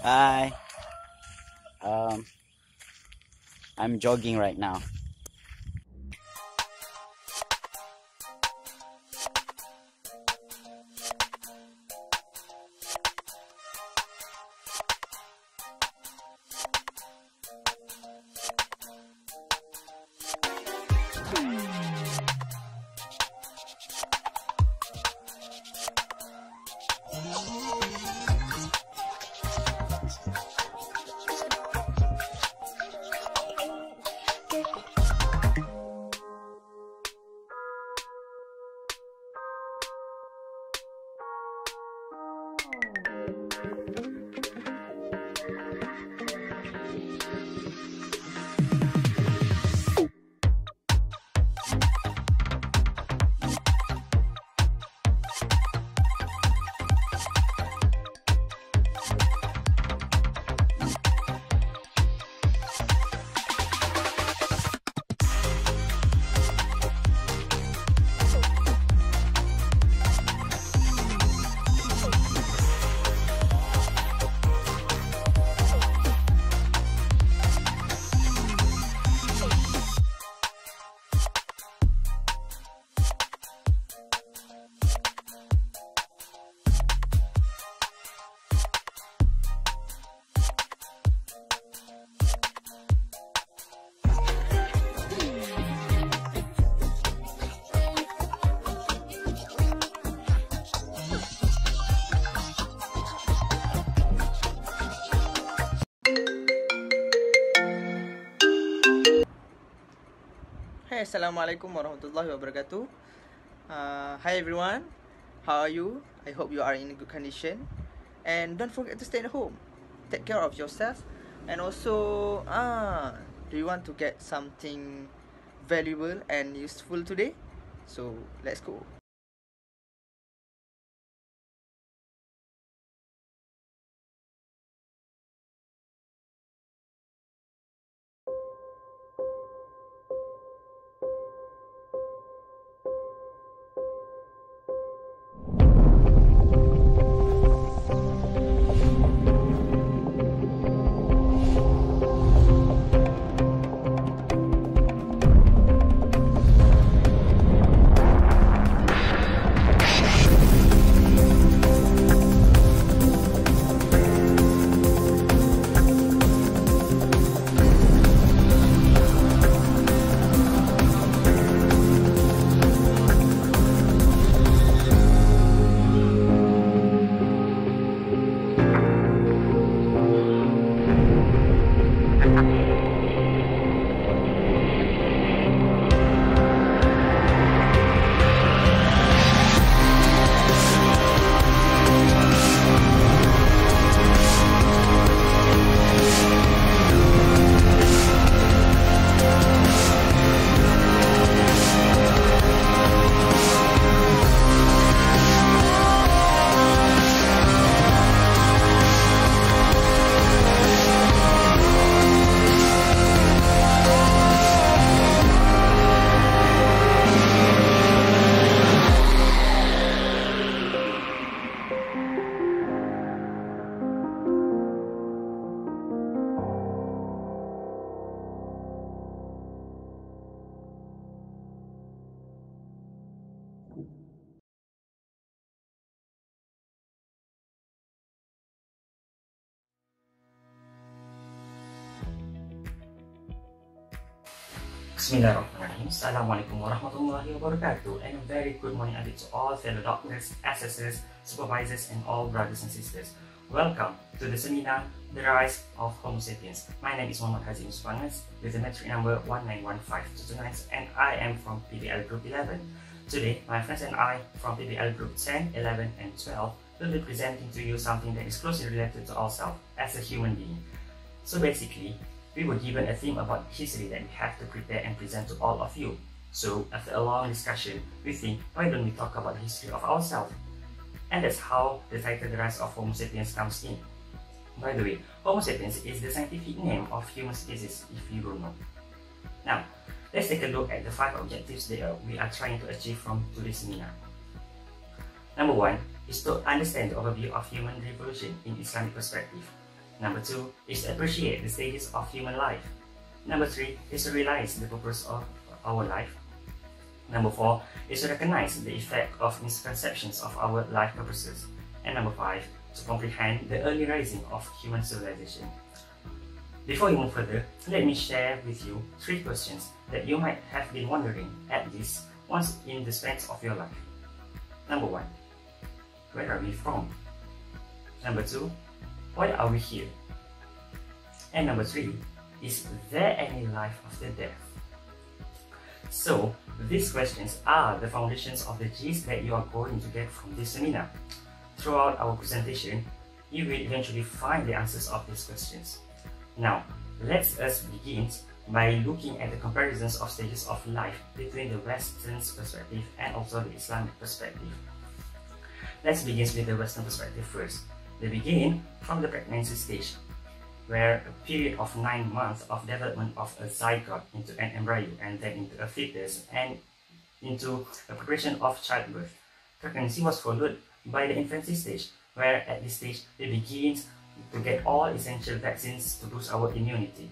Hi. Um, I'm jogging right now. Hey, Assalamualaikum warahmatullahi wabarakatuh. Hi everyone, how are you? I hope you are in good condition. And don't forget to stay at home. Take care of yourself. And also, do you want to get something valuable and useful today? So, let's go. Bismillahirrahmanirrahim. Assalamualaikum warahmatullahi wabarakatuh, and a very good morning to all fellow doctors, assessors, supervisors, and all brothers and sisters. Welcome to the seminar, The Rise of Homo Sapiens. My name is Muhammad Hazim Supanas with the metric number 1915229, and I am from PBL Group 11. Today, my friends and I from PBL Group 10, 11, and 12 will be presenting to you something that is closely related to ourselves as a human being. So basically, we were given a theme about history that we have to prepare and present to all of you. So after a long discussion, we think, why don't we talk about the history of ourselves? And that's how the title The Rise of Homo Sapiens comes in. By the way, Homo Sapiens is the scientific name of human species, if you don't know. Now, let's take a look at the 5 objectives that we are trying to achieve from today's seminar. Number 1 is to understand the overview of human revolution in Islamic perspective. Number 2 is to appreciate the stages of human life. Number 3 is to realize the purpose of our life. Number 4 is to recognize the effect of misconceptions of our life purposes. And number 5, to comprehend the early rising of human civilization. Before we move further, let me share with you 3 questions that you might have been wondering at least once in the span of your life. Number 1, where are we from? Number 2, why are we here? And number 3, is there any life after death? So, these questions are the foundations of the gist that you are going to get from this seminar. Throughout our presentation, you will eventually find the answers of these questions. Now, let us begin by looking at the comparisons of stages of life between the Western perspective and also the Islamic perspective. Let's begin with the Western perspective first. They begin from the pregnancy stage, where a period of 9 months of development of a zygote into an embryo and then into a fetus and into a preparation of childbirth. Pregnancy was followed by the infancy stage, where at this stage we begin to get all essential vaccines to boost our immunity.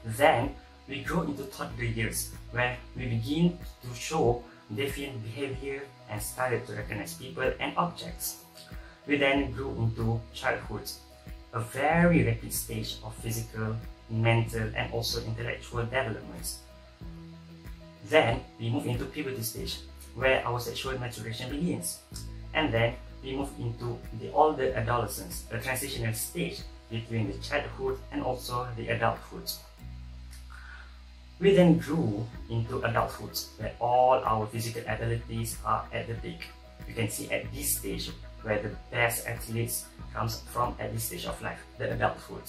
Then we grow into toddler years, where we begin to show defiant behavior and started to recognize people and objects. We then grew into childhood, a very rapid stage of physical, mental, and also intellectual developments. Then we move into puberty stage, where our sexual maturation begins. And then we move into the older adolescence, a transitional stage between the childhood and also the adulthood. We then grew into adulthood, where all our physical abilities are at the peak. You can see at this stage where the best athletes comes from at this stage of life, the adulthood.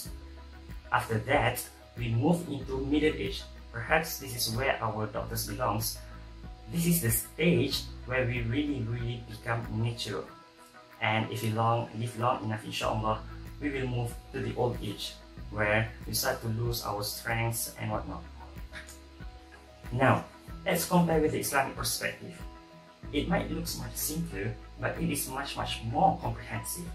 After that, we move into middle age. Perhaps this is where our doctors belongs. This is the stage where we really become mature. And if we live long enough, inshallah, we will move to the old age, where we start to lose our strengths and whatnot. Now, let's compare with the Islamic perspective. It might look much simpler, but it is much more comprehensive.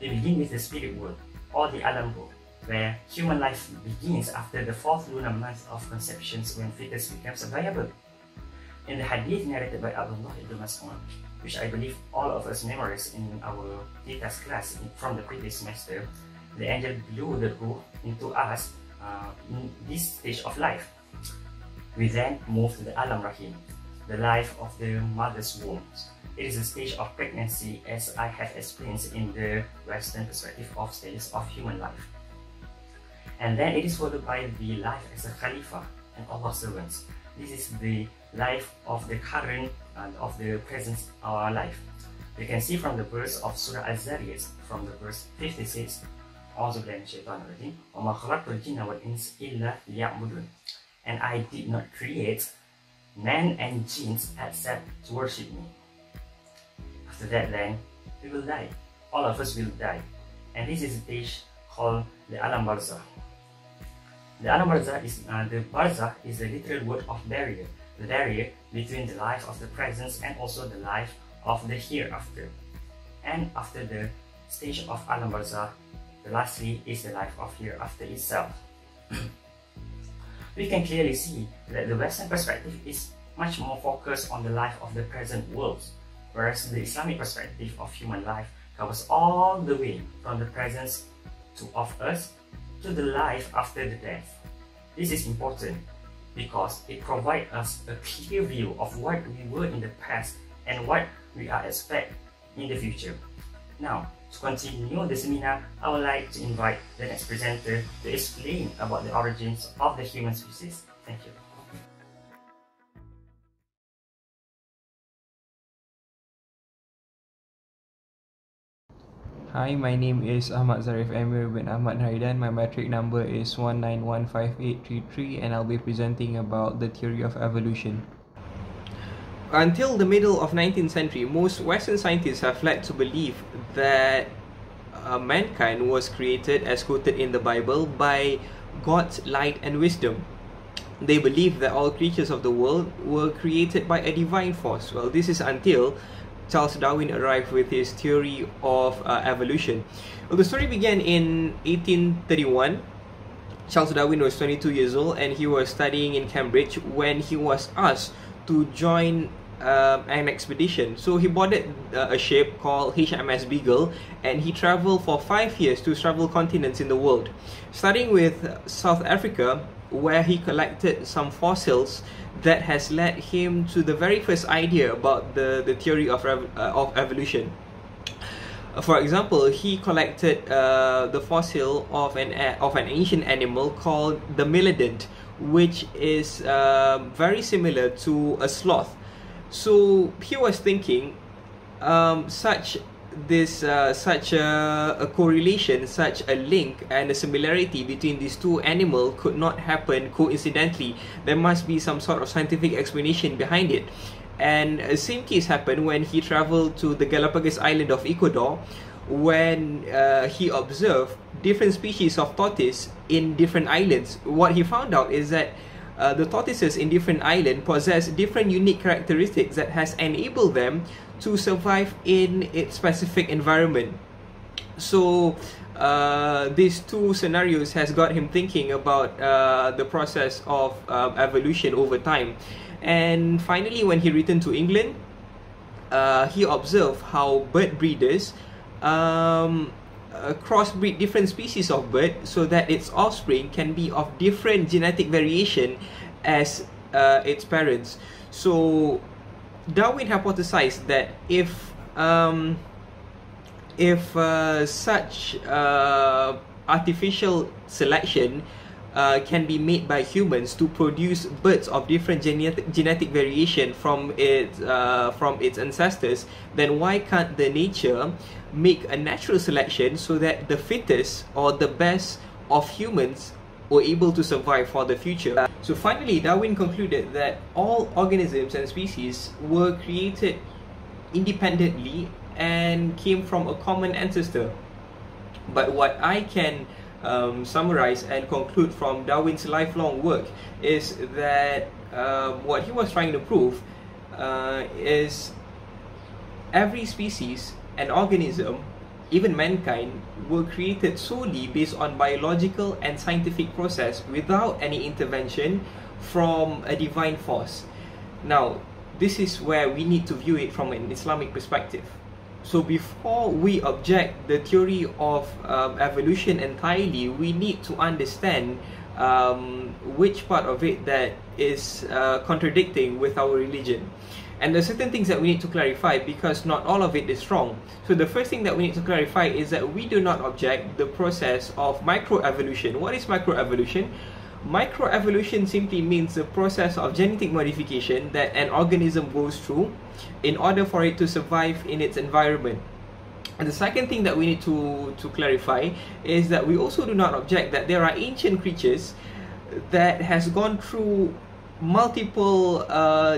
We begin with the spirit world, or the alam world, where human life begins after the 4th lunar month of conception when fetus becomes viable. In the hadith narrated by Abdullah ibn Mas'ud, which I believe all of us memorized in our Titas class from the previous semester, the angel blew the ruh into us in this stage of life. We then move to the alam rahim, the life of the mother's womb. It is a stage of pregnancy, as I have explained in the Western perspective of stages of human life. And then it is followed by the life as a Khalifa and Allah's servants. This is the life of the current and of the present life. You can see from the verse of Surah Al-Zariyat, from the verse 56, and I did not create men and jinns except to worship me. After that, then we will die. All of us will die. And this is a stage called the Alam Barzakh. The Alam Barzakh is the Barzakh is the literal word of barrier, the barrier between the life of the present and also the life of the hereafter. And after the stage of Alam Barzakh, the lastly is the life of hereafter itself. We can clearly see that the Western perspective is much more focused on the life of the present world, whereas the Islamic perspective of human life covers all the way from the presence of us to the life after the death. This is important because it provides us a clear view of what we were in the past and what we are expect in the future. Now, to continue the seminar, I would like to invite the next presenter to explain about the origins of the human species. Thank you. Hi, my name is Ahmad Zarif Emir bin Ahmad Haidan. My metric number is 1915833 and I'll be presenting about the theory of evolution. Until the middle of 19th century, most Western scientists have led to believe that mankind was created, as quoted in the Bible, by God's light and wisdom. They believe that all creatures of the world were created by a divine force. Well, this is until Charles Darwin arrived with his theory of evolution. Well, the story began in 1831. Charles Darwin was 22 years old and he was studying in Cambridge when he was asked to join an expedition. So he boarded a ship called HMS Beagle, and he traveled for 5 years to several continents in the world, starting with South Africa, where he collected some fossils that has led him to the very first idea about the theory of evolution. For example, he collected the fossil of an ancient animal called the melodont, which is very similar to a sloth. So he was thinking, such a correlation, such a link and a similarity between these two animals could not happen coincidentally. There must be some sort of scientific explanation behind it. And the same case happened when he traveled to the Galapagos Island of Ecuador, when he observed different species of tortoise in different islands. What he found out is that the tortoises in different islands possess different unique characteristics that has enabled them to survive in its specific environment. So these two scenarios has got him thinking about the process of evolution over time. And finally, when he returned to England, he observed how bird breeders crossbreed different species of bird so that its offspring can be of different genetic variation as its parents. So Darwin hypothesized that if such artificial selection can be made by humans to produce birds of different genetic variation from its ancestors, then why can't the nature make a natural selection so that the fittest or the best of humans were able to survive for the future? So finally, Darwin concluded that all organisms and species were created independently and came from a common ancestor. But what I can summarize and conclude from Darwin's lifelong work is that what he was trying to prove is every species and organism, even mankind, were created solely based on biological and scientific process without any intervention from a divine force. Now, this is where we need to view it from an Islamic perspective. So before we object the theory of evolution entirely, we need to understand which part of it that is contradicting with our religion. And there are certain things that we need to clarify, because not all of it is wrong. So the first thing that we need to clarify is that we do not object the process of microevolution. What is microevolution? Microevolution simply means the process of genetic modification that an organism goes through in order for it to survive in its environment. And the second thing that we need to clarify is that we also do not object that there are ancient creatures that has gone through multiple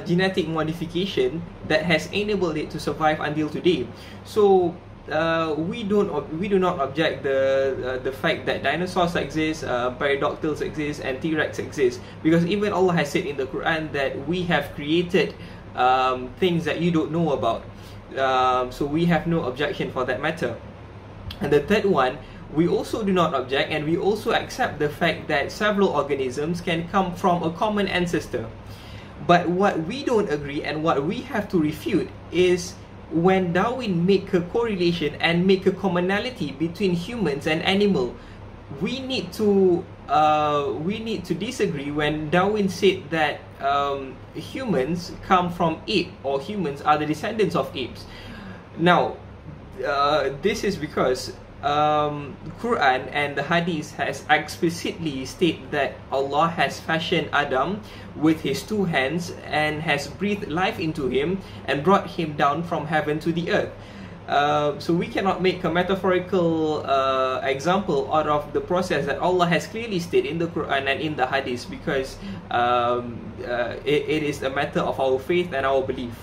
genetic modification that has enabled it to survive until today. So we do not object the fact that dinosaurs exist, pterodactyls exist, and T-Rex exist, because even Allah has said in the Quran that we have created things that you don't know about. So we have no objection for that matter. And the third one, we also do not object, and we also accept the fact that several organisms can come from a common ancestor. But what we don't agree and what we have to refute is when Darwin make a correlation and make a commonality between humans and animal. We need to disagree when Darwin said that humans come from ape, or humans are the descendants of apes. Now, this is because Quran and the Hadith has explicitly stated that Allah has fashioned Adam with his two hands and has breathed life into him and brought him down from heaven to the earth. So we cannot make a metaphorical example out of the process that Allah has clearly stated in the Quran and in the Hadith, because it is a matter of our faith and our belief.